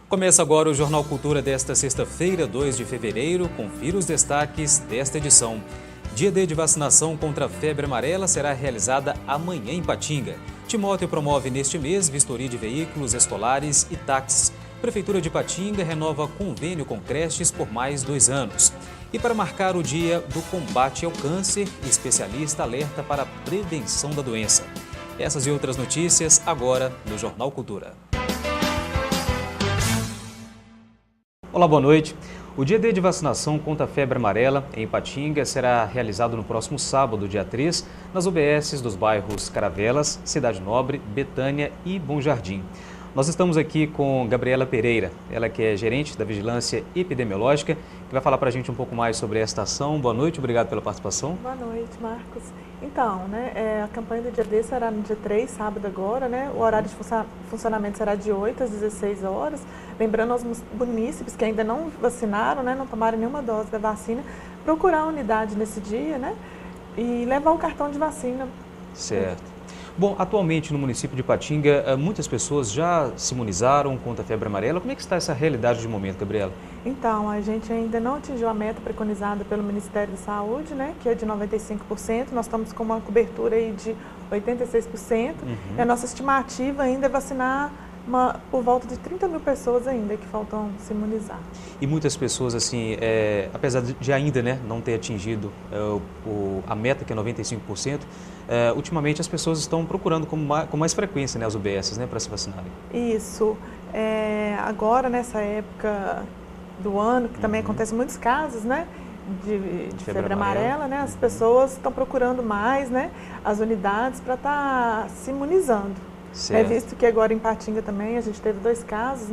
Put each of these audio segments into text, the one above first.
Começa agora o Jornal Cultura desta sexta-feira, 2 de fevereiro. Confira os destaques desta edição. Dia D de vacinação contra a febre amarela será realizada amanhã em Ipatinga. Timóteo promove neste mês vistoria de veículos escolares e táxis. Prefeitura de Ipatinga renova convênio com creches por mais 2 anos. E para marcar o dia do combate ao câncer, especialista alerta para a prevenção da doença. Essas e outras notícias agora no Jornal Cultura. Olá, boa noite. O dia D de vacinação contra a febre amarela em Ipatinga será realizado no próximo sábado, dia 3, nas UBSs dos bairros Caravelas, Cidade Nobre, Betânia e Bom Jardim. Nós estamos aqui com Gabriela Pereira, ela que é gerente da Vigilância Epidemiológica, que vai falar para a gente um pouco mais sobre esta ação. Boa noite, obrigado pela participação. Boa noite, Marcos. Então, a campanha do dia D será no dia 3, sábado agora, O horário de funcionamento será de 8 às 16 horas. Lembrando aos munícipes que ainda não vacinaram, não tomaram nenhuma dose da vacina, procurar a unidade nesse dia, e levar o cartão de vacina. Certo. Bom, atualmente no município de Ipatinga, muitas pessoas já se imunizaram contra a febre amarela. Como é que está essa realidade de momento, Gabriela? Então, a gente ainda não atingiu a meta preconizada pelo Ministério da Saúde, que é de 95%. Nós estamos com uma cobertura aí de 86%. E a nossa estimativa ainda é vacinar por volta de 30 mil pessoas ainda que faltam se imunizar. E muitas pessoas, assim, apesar de ainda não ter atingido a meta, que é 95%, ultimamente as pessoas estão procurando com mais frequência as UBSs para se vacinarem. Isso. Agora, nessa época do ano, que também acontecem muitos casos, de febre amarela, as pessoas estão procurando mais, as unidades para estar se imunizando. Certo. Visto que agora em Ipatinga também a gente teve 2 casos,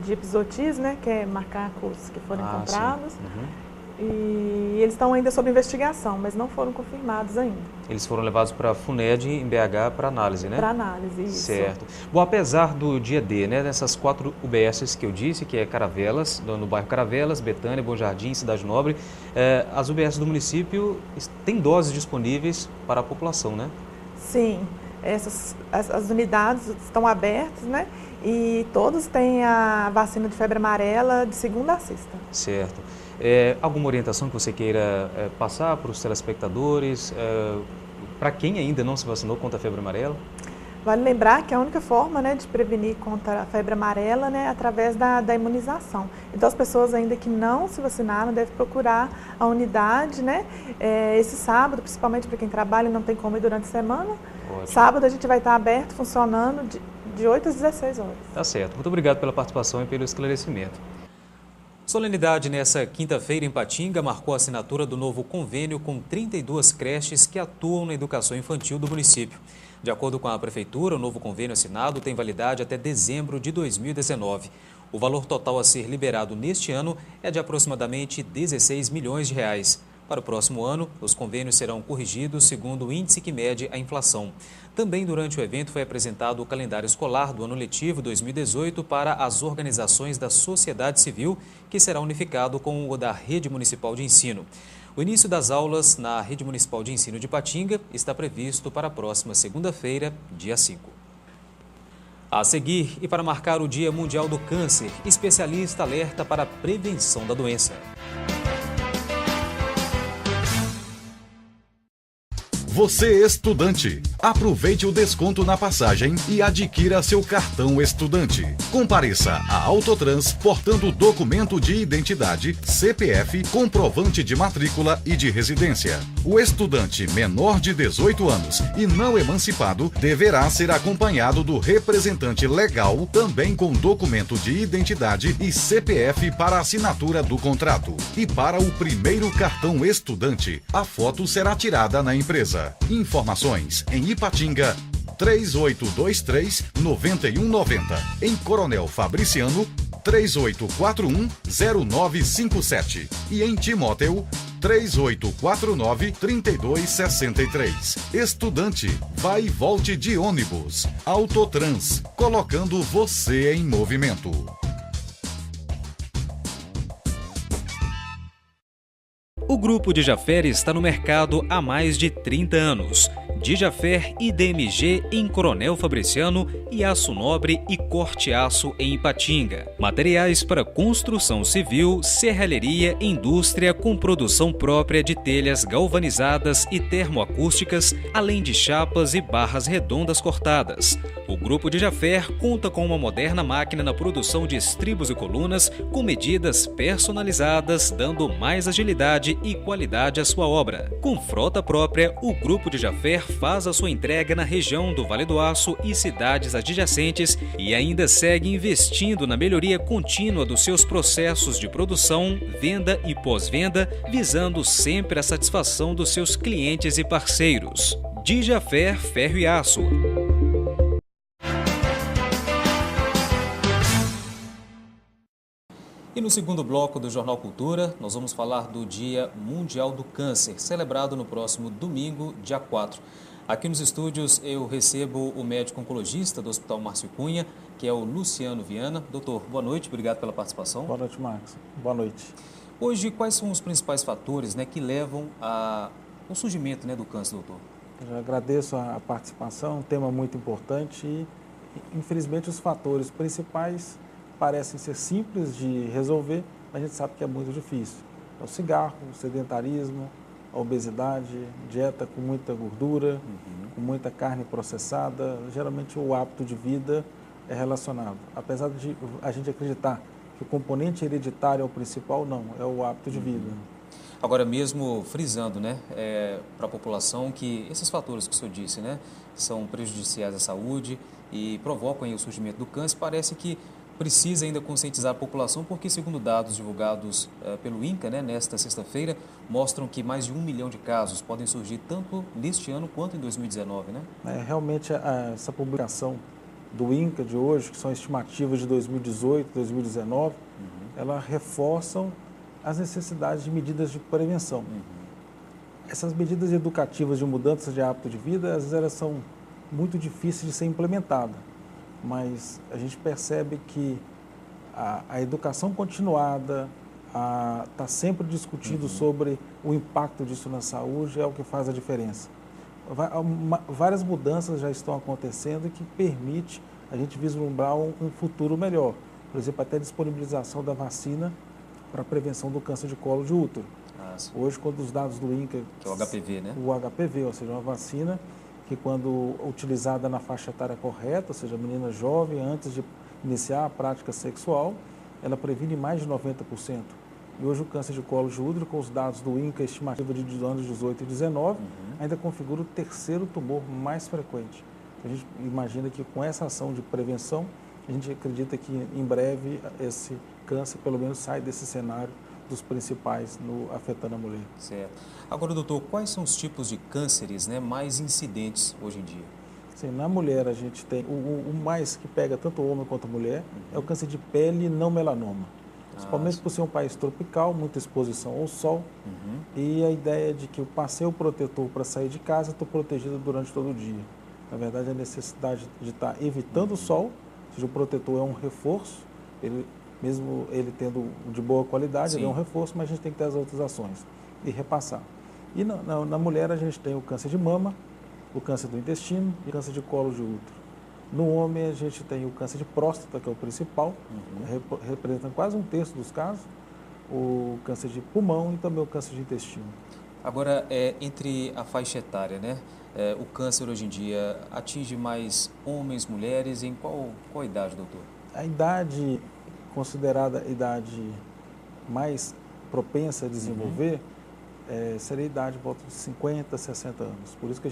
de epizotis, que é macacos que foram encontrados. E eles estão ainda sob investigação, mas não foram confirmados ainda. Eles foram levados para a FUNED em BH para análise, Para análise, isso. Certo. Bom, apesar do dia D, nessas 4 UBSs que eu disse, que é Caravelas, no bairro Caravelas, Betânia, Bom Jardim, Cidade Nobre, as UBSs do município têm doses disponíveis para a população, Sim. As unidades estão abertas, e todos têm a vacina de febre amarela de segunda a sexta. Certo. Alguma orientação que você queira passar para os telespectadores, para quem ainda não se vacinou contra a febre amarela? Vale lembrar que a única forma de prevenir contra a febre amarela é através da imunização. Então, as pessoas ainda que não se vacinaram devem procurar a unidade, esse sábado, principalmente para quem trabalha e não tem como ir durante a semana. Ótimo. Sábado a gente vai estar aberto, funcionando de 8 às 16 horas. Tá certo. Muito obrigado pela participação e pelo esclarecimento. Solenidade nessa quinta-feira em Ipatinga marcou a assinatura do novo convênio com 32 creches que atuam na educação infantil do município. De acordo com a Prefeitura, o novo convênio assinado tem validade até dezembro de 2019. O valor total a ser liberado neste ano é de aproximadamente 16 milhões de reais. Para o próximo ano, os convênios serão corrigidos segundo o índice que mede a inflação. Também durante o evento foi apresentado o calendário escolar do ano letivo 2018 para as organizações da sociedade civil, que será unificado com o da Rede Municipal de Ensino. O início das aulas na Rede Municipal de Ensino de Ipatinga está previsto para a próxima segunda-feira, dia 5. A seguir, e para marcar o Dia Mundial do Câncer, especialista alerta para a prevenção da doença. Você estudante, aproveite o desconto na passagem e adquira seu cartão estudante. Compareça à Autotrans portando documento de identidade, CPF, comprovante de matrícula e de residência. O estudante menor de 18 anos e não emancipado deverá ser acompanhado do representante legal, também com documento de identidade e CPF para assinatura do contrato. E para o primeiro cartão estudante, a foto será tirada na empresa. Informações em Ipatinga 3823-9190, em Coronel Fabriciano 3841-0957 e em Timóteo 3849-3263. Estudante, vai e volte de ônibus. Autotrans, colocando você em movimento. O Grupo de Jafere está no mercado há mais de 30 anos. Dijafer IDMG em Coronel Fabriciano e Aço Nobre e Corte Aço em Ipatinga. Materiais para construção civil, serralheria e indústria com produção própria de telhas galvanizadas e termoacústicas, além de chapas e barras redondas cortadas. O Grupo Dijafer conta com uma moderna máquina na produção de estribos e colunas com medidas personalizadas, dando mais agilidade e qualidade à sua obra. Com frota própria, o Grupo Dijafer faz a sua entrega na região do Vale do Aço e cidades adjacentes e ainda segue investindo na melhoria contínua dos seus processos de produção, venda e pós-venda, visando sempre a satisfação dos seus clientes e parceiros. Dijafer Ferro e Aço. E no segundo bloco do Jornal Cultura, nós vamos falar do Dia Mundial do Câncer, celebrado no próximo domingo, dia 4. Aqui nos estúdios eu recebo o médico oncologista do Hospital Márcio Cunha, que é o Luciano Viana. Doutor, boa noite, obrigado pela participação. Boa noite, Marcos. Boa noite. Hoje, quais são os principais fatores, que levam ao surgimento, do câncer, doutor? Eu já agradeço a participação, um tema muito importante e, infelizmente, os fatores principais parecem ser simples de resolver, mas a gente sabe que é muito difícil. É o cigarro, o sedentarismo, a obesidade, dieta com muita gordura, com muita carne processada. Geralmente o hábito de vida é relacionado. Apesar de a gente acreditar que o componente hereditário é o principal, não, é o hábito de vida. Agora mesmo frisando, para a população que esses fatores que o senhor disse, são prejudiciais à saúde e provocam aí o surgimento do câncer, parece que precisa ainda conscientizar a população, porque segundo dados divulgados pelo INCA, nesta sexta-feira, mostram que mais de 1 milhão de casos podem surgir tanto neste ano quanto em 2019, Realmente, essa publicação do INCA de hoje, que são estimativas de 2018, 2019, elas reforçam as necessidades de medidas de prevenção. Essas medidas educativas de mudança de hábito de vida, às vezes elas são muito difíceis de ser implementadas. Mas a gente percebe que a educação continuada, está sempre discutindo sobre o impacto disso na saúde, é o que faz a diferença. Várias mudanças já estão acontecendo que permite a gente vislumbrar um futuro melhor. Por exemplo, até a disponibilização da vacina para a prevenção do câncer de colo de útero. Hoje, quando os dados do INCA... Que é o HPV, O HPV, ou seja, uma vacina que quando utilizada na faixa etária correta, ou seja, a menina jovem, antes de iniciar a prática sexual, ela previne mais de 90%. E hoje o câncer de colo de útero, com os dados do INCA, estimativa de anos 18 e 19, ainda configura o terceiro tumor mais frequente. A gente imagina que com essa ação de prevenção, a gente acredita que em breve esse câncer pelo menos sai desse cenário dos principais afetando a mulher. Certo. Agora, doutor, quais são os tipos de cânceres mais incidentes hoje em dia? Sim, na mulher a gente tem, o mais que pega tanto o homem quanto a mulher, é o câncer de pele não melanoma. Principalmente por ser um país tropical, muita exposição ao sol, e a ideia de que eu passei o protetor para sair de casa, estou protegido durante todo o dia. Na verdade, a necessidade de estar evitando o sol, ou seja, o protetor é um reforço, mesmo ele tendo de boa qualidade, ele é um reforço, mas a gente tem que ter as outras ações e repassar. E na mulher a gente tem o câncer de mama, o câncer do intestino e o câncer de colo de útero. No homem a gente tem o câncer de próstata, que é o principal, representando quase 1/3 dos casos, o câncer de pulmão e também o câncer de intestino. Agora, entre a faixa etária, o câncer hoje em dia atinge mais homens, mulheres, em qual idade, doutor? A idade considerada a idade mais propensa a desenvolver seria a idade de volta de 50, 60 anos. Por isso que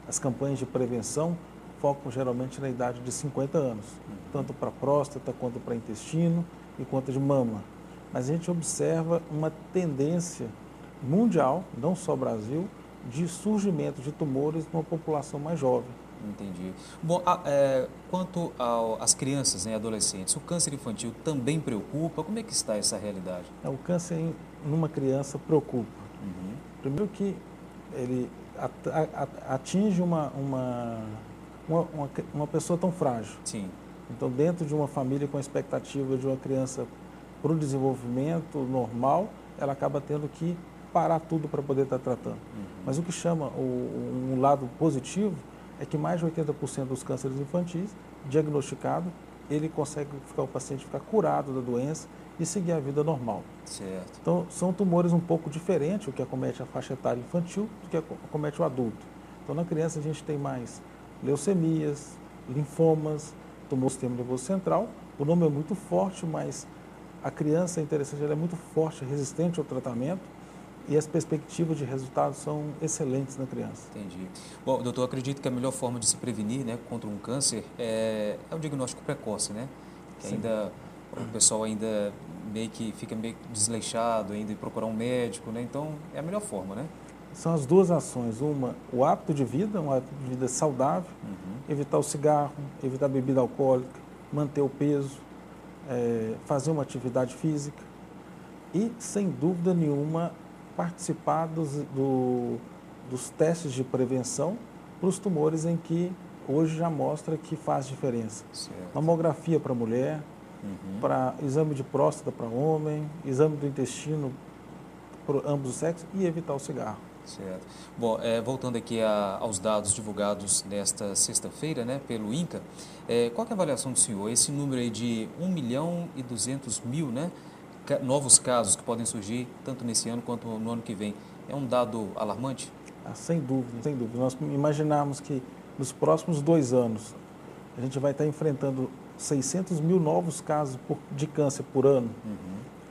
as campanhas de prevenção focam geralmente na idade de 50 anos, tanto para próstata, quanto para intestino e quanto de mama. Mas a gente observa uma tendência mundial, não só Brasil, de surgimento de tumores numa população mais jovem. Entendi. Bom, quanto às crianças e adolescentes, o câncer infantil também preocupa? Como é que está essa realidade? O câncer numa criança preocupa. Primeiro que ele atinge uma pessoa tão frágil. Sim. Então, dentro de uma família com a expectativa de uma criança para o desenvolvimento normal, ela acaba tendo que parar tudo para poder estar tratando. Mas o que chama um lado positivo é que mais de 80% dos cânceres infantis diagnosticados, o paciente ficar curado da doença e seguir a vida normal. Certo. Então, são tumores um pouco diferentes, o que acomete a faixa etária infantil, do que acomete o adulto. Então, na criança, a gente tem mais leucemias, linfomas, tumor do sistema nervoso central. O nome é muito forte, mas a criança, é interessante, ela é muito forte, resistente ao tratamento e as perspectivas de resultados são excelentes na criança. Entendi. Bom, doutor, acredito que a melhor forma de se prevenir, né, contra um câncer é o diagnóstico precoce, né? Que ainda o pessoal ainda fica meio desleixado ainda em procurar um médico, né? Então, é a melhor forma, né? São as duas ações. Uma, o hábito de vida, um hábito de vida saudável, evitar o cigarro, evitar a bebida alcoólica, manter o peso, fazer uma atividade física e, sem dúvida nenhuma, participar dos testes de prevenção para os tumores em que hoje já mostra que faz diferença. Certo. Mamografia para mulher, para exame de próstata para homem, exame do intestino para ambos os sexos e evitar o cigarro. Certo. Bom, voltando aqui aos dados divulgados nesta sexta-feira, né, pelo INCA, qual que é a avaliação do senhor? Esse número aí de 1.200.000, né, novos casos que podem surgir tanto nesse ano quanto no ano que vem, é um dado alarmante? Sem dúvida, sem dúvida. Nós imaginamos que nos próximos 2 anos a gente vai estar enfrentando 600.000 novos casos de câncer por ano,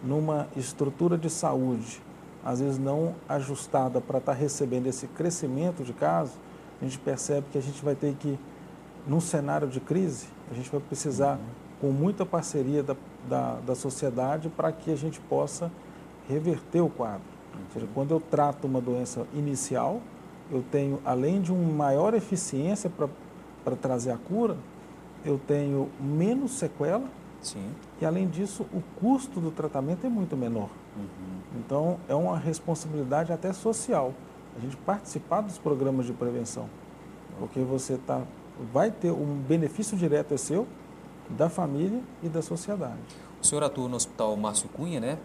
numa estrutura de saúde às vezes não ajustada para estar recebendo esse crescimento de casos. A gente percebe que a gente vai ter que, num cenário de crise, a gente vai precisar, com muita parceria da sociedade, para que a gente possa reverter o quadro. Ou seja, quando eu trato uma doença inicial, eu tenho, além de uma maior eficiência para trazer a cura, eu tenho menos sequela. Sim. E, além disso, o custo do tratamento é muito menor. Então, é uma responsabilidade até social, a gente participar dos programas de prevenção, porque você vai ter um benefício direto é seu, da família e da sociedade. O senhor atua no Hospital Márcio Cunha, né?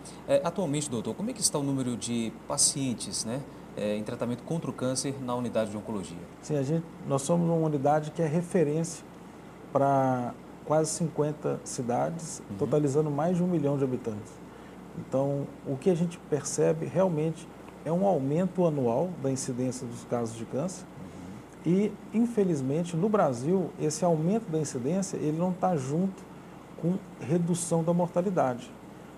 Atualmente, doutor, como é que está o número de pacientes, né, em tratamento contra o câncer na unidade de oncologia? Sim, nós somos uma unidade que é referência para quase 50 cidades, totalizando mais de 1 milhão de habitantes. Então, o que a gente percebe realmente é um aumento anual da incidência dos casos de câncer e, infelizmente, no Brasil, esse aumento da incidência ele não está junto com redução da mortalidade.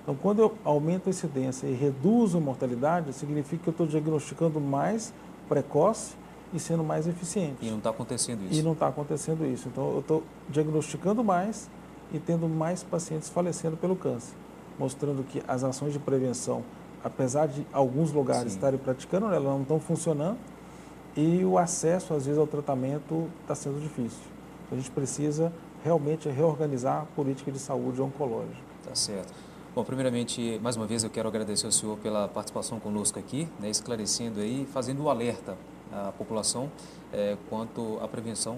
Então, quando eu aumento a incidência e reduzo a mortalidade, significa que eu estou diagnosticando mais precoce e sendo mais eficiente. E não está acontecendo isso. E não está acontecendo isso. Então, eu estou diagnosticando mais e tendo mais pacientes falecendo pelo câncer, mostrando que as ações de prevenção, apesar de alguns lugares estarem praticando, elas não estão funcionando e o acesso, às vezes, ao tratamento está sendo difícil. Então, a gente precisa realmente reorganizar a política de saúde oncológica. Tá certo. Bom, primeiramente, mais uma vez eu quero agradecer ao senhor pela participação conosco aqui, né, esclarecendo aí, fazendo o alerta à população quanto à prevenção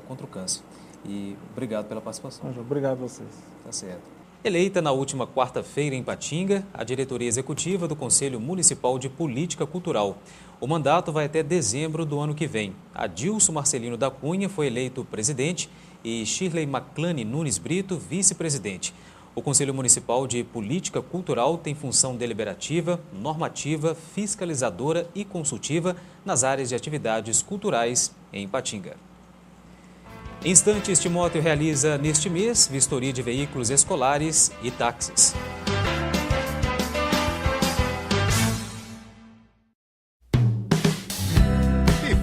contra o câncer. E obrigado pela participação. Obrigado a vocês. Tá certo. Eleita na última quarta-feira em Ipatinga, a diretoria executiva do Conselho Municipal de Política Cultural. O mandato vai até dezembro do ano que vem. Adilson Marcelino da Cunha foi eleito presidente e Shirley Maclane Nunes Brito, vice-presidente. O Conselho Municipal de Política Cultural tem função deliberativa, normativa, fiscalizadora e consultiva nas áreas de atividades culturais em Ipatinga. Em instantes, Timóteo realiza neste mês vistoria de veículos escolares e táxis.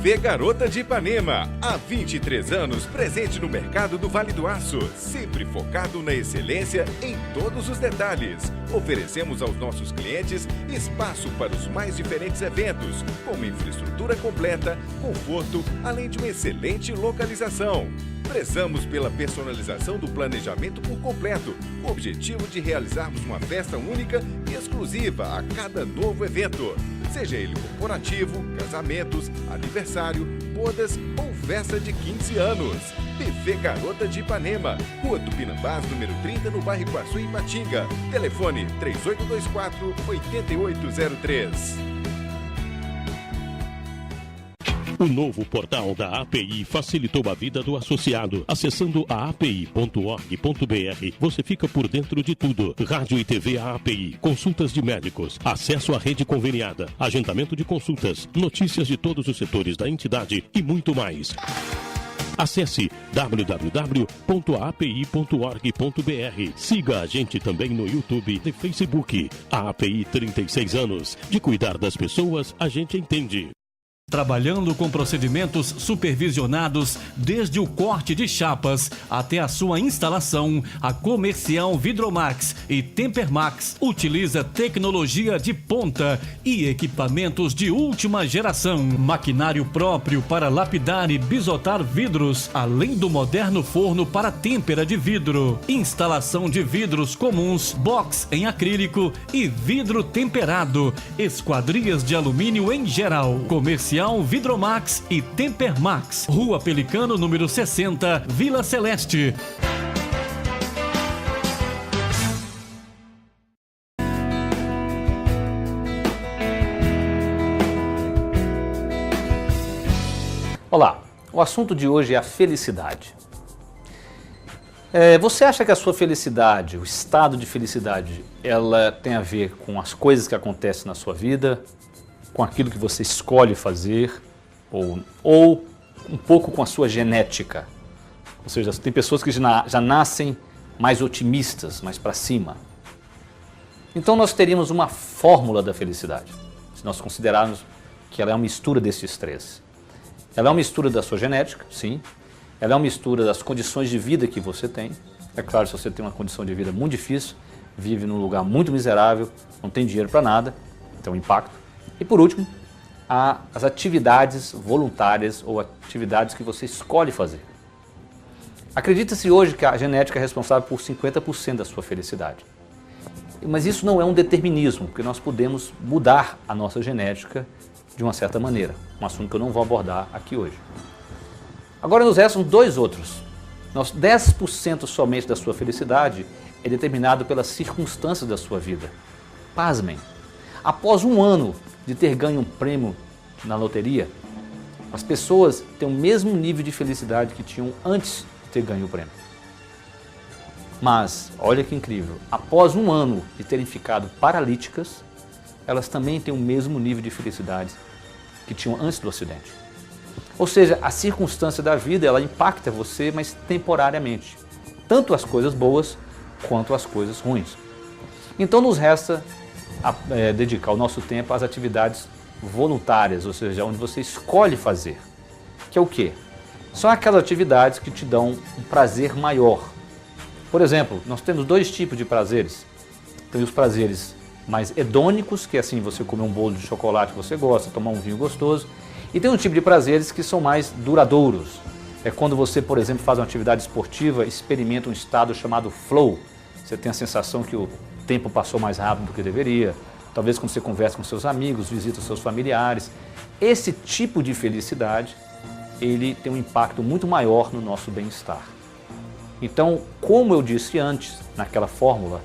Buffet Garota de Ipanema, há 23 anos presente no mercado do Vale do Aço, sempre focado na excelência em todos os detalhes. Oferecemos aos nossos clientes espaço para os mais diferentes eventos, com uma infraestrutura completa, conforto, além de uma excelente localização. Prezamos pela personalização do planejamento por completo, com o objetivo de realizarmos uma festa única e exclusiva a cada novo evento. Seja ele corporativo, casamentos, aniversário, bodas ou festa de 15 anos. Buffet Garota de Ipanema, Rua Tupinambás, número 30, no bairro Iguaçu, Ipatinga. Telefone 3824-8803. O novo portal da API facilitou a vida do associado. Acessando a api.org.br, você fica por dentro de tudo. Rádio e TV API, consultas de médicos, acesso à rede conveniada, agendamento de consultas, notícias de todos os setores da entidade e muito mais. Acesse www.api.org.br. Siga a gente também no YouTube e Facebook. A API 36 anos. De cuidar das pessoas, a gente entende. Trabalhando com procedimentos supervisionados desde o corte de chapas até a sua instalação, a Comercial Vidromax e Tempermax utiliza tecnologia de ponta e equipamentos de última geração, maquinário próprio para lapidar e bisotar vidros, além do moderno forno para têmpera de vidro, instalação de vidros comuns, box em acrílico e vidro temperado, esquadrias de alumínio em geral. Comercial Vidromax e Tempermax, Rua Pelicano, número 60, Vila Celeste. Olá, o assunto de hoje é a felicidade. Você acha que a sua felicidade, o estado de felicidade, ela tem a ver com as coisas que acontecem na sua vida, com aquilo que você escolhe fazer, ou um pouco com a sua genética? Ou seja, tem pessoas que já nascem mais otimistas, mais para cima. Então nós teríamos uma fórmula da felicidade, se nós considerarmos que ela é uma mistura desses três. Ela é uma mistura da sua genética, sim. Ela é uma mistura das condições de vida que você tem. É claro, se você tem uma condição de vida muito difícil, vive num lugar muito miserável, não tem dinheiro para nada, então impacto. E por último, as atividades voluntárias ou atividades que você escolhe fazer. Acredita-se hoje que a genética é responsável por 50% da sua felicidade. Mas isso não é um determinismo, porque nós podemos mudar a nossa genética de uma certa maneira. Um assunto que eu não vou abordar aqui hoje. Agora nos restam dois outros. 10% somente da sua felicidade é determinado pelas circunstâncias da sua vida. Pasmem. Após um ano de ter ganho um prêmio na loteria, as pessoas têm o mesmo nível de felicidade que tinham antes de ter ganho o prêmio. Mas, olha que incrível, após um ano de terem ficado paralíticas, elas também têm o mesmo nível de felicidade que tinham antes do acidente. Ou seja, a circunstância da vida, ela impacta você, mas temporariamente. Tanto as coisas boas, quanto as coisas ruins. Então nos resta dedicar o nosso tempo às atividades voluntárias, ou seja, onde você escolhe fazer. Que é o quê? São aquelas atividades que te dão um prazer maior. Por exemplo, nós temos dois tipos de prazeres. Tem os prazeres mais hedônicos, que é assim, você comer um bolo de chocolate que você gosta, tomar um vinho gostoso. E tem um tipo de prazeres que são mais duradouros. É quando você, por exemplo, faz uma atividade esportiva, experimenta um estado chamado flow. Você tem a sensação que o tempo passou mais rápido do que deveria, talvez quando você conversa com seus amigos, visita os seus familiares. Esse tipo de felicidade, ele tem um impacto muito maior no nosso bem-estar. Então, como eu disse antes, naquela fórmula,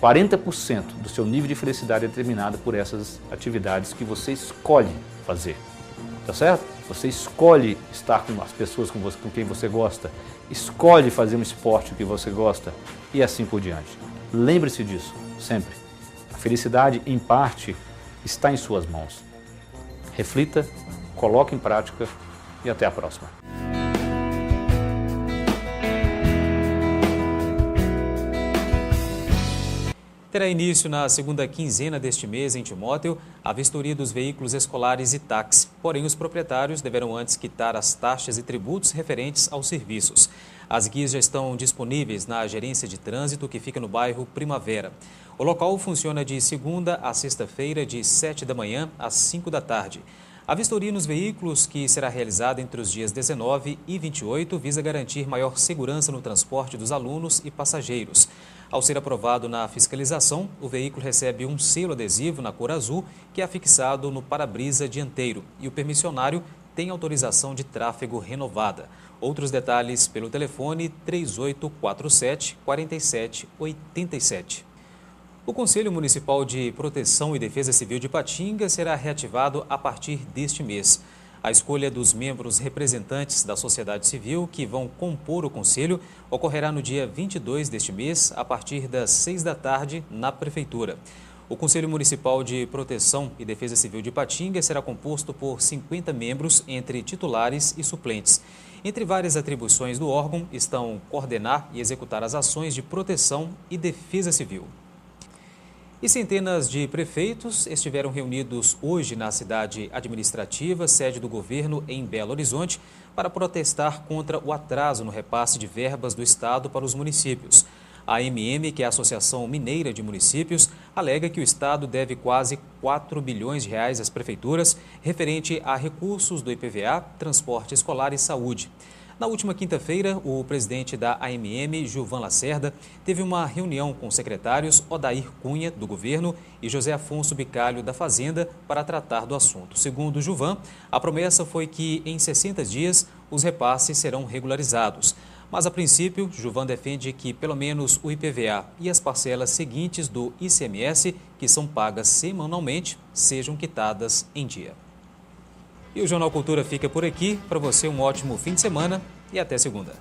40% do seu nível de felicidade é determinado por essas atividades que você escolhe fazer. Tá certo? Você escolhe estar com as pessoas com quem você gosta, escolhe fazer um esporte que você gosta e assim por diante. Lembre-se disso, sempre. A felicidade, em parte, está em suas mãos. Reflita, coloque em prática e até a próxima. Terá início na segunda quinzena deste mês, em Timóteo, a vistoria dos veículos escolares e táxi. Porém, os proprietários deverão antes quitar as taxas e tributos referentes aos serviços. As guias já estão disponíveis na Gerência de Trânsito, que fica no bairro Primavera. O local funciona de segunda a sexta-feira, de 7 da manhã às 5 da tarde. A vistoria nos veículos, que será realizada entre os dias 19 e 28, visa garantir maior segurança no transporte dos alunos e passageiros. Ao ser aprovado na fiscalização, o veículo recebe um selo adesivo na cor azul, que é afixado no para-brisa dianteiro, e o permissionário tem autorização de tráfego renovada. Outros detalhes pelo telefone 3847-4787. O Conselho Municipal de Proteção e Defesa Civil de Ipatinga será reativado a partir deste mês. A escolha dos membros representantes da sociedade civil que vão compor o Conselho ocorrerá no dia 22 deste mês, a partir das 6 da tarde, na Prefeitura. O Conselho Municipal de Proteção e Defesa Civil de Ipatinga será composto por 50 membros, entre titulares e suplentes. Entre várias atribuições do órgão estão coordenar e executar as ações de proteção e defesa civil. E centenas de prefeitos estiveram reunidos hoje na cidade administrativa, sede do governo em Belo Horizonte, para protestar contra o atraso no repasse de verbas do Estado para os municípios. A AMM, que é a Associação Mineira de Municípios, alega que o Estado deve quase 4 bilhões de reais às prefeituras, referente a recursos do IPVA, transporte escolar e saúde. Na última quinta-feira, o presidente da AMM, Gilvan Lacerda, teve uma reunião com os secretários Odair Cunha, do governo, e José Afonso Bicalho, da Fazenda, para tratar do assunto. Segundo Gilvan, a promessa foi que, em 60 dias, os repasses serão regularizados. Mas, a princípio, Gilvan defende que pelo menos o IPVA e as parcelas seguintes do ICMS, que são pagas semanalmente, sejam quitadas em dia. E o Jornal Cultura fica por aqui. Para você, um ótimo fim de semana e até segunda.